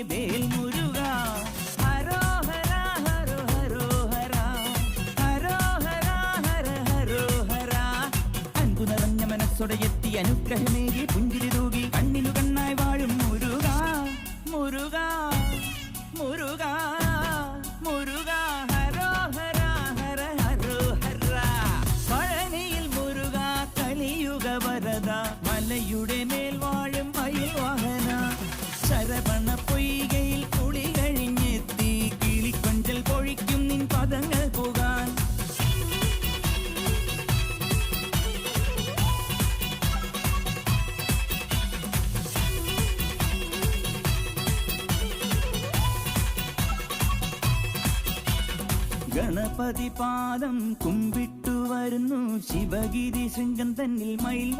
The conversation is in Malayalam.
വേൽ മുരുക ഹരോഹര ഹരോ ഹരോഹര ഹരോഹര ഹര ഹരോഹര അൻപു നിറഞ്ഞ മനസ്സോടെ എത്തി അനുഗ്രഹമേകി പുഞ്ചിരി തൂകി കണ്ണിനു കണ്ണായി വാഴും മുരുക മുരുക മുരുക മുരുക ഹരോഹര ഹര ഹരോഹര പഴനിയിൽ മുരുക കലിയുഗ വരദ മലയുടെ മേൽ വാഴും മയിൽ വാഹന ശരവണ പൊയ്കയിൽ കുളി കഴിഞ്ഞെത്തി കിളിക്കൊഞ്ചൽ പൊഴിക്കും നിൻ പദങ്ങൾ പോകാൻ ഗണപതി പാദം കുമ്പിട്ടു വരുന്നു ശിവഗിരി ശൃംഗം തന്നിൽ മയിൽ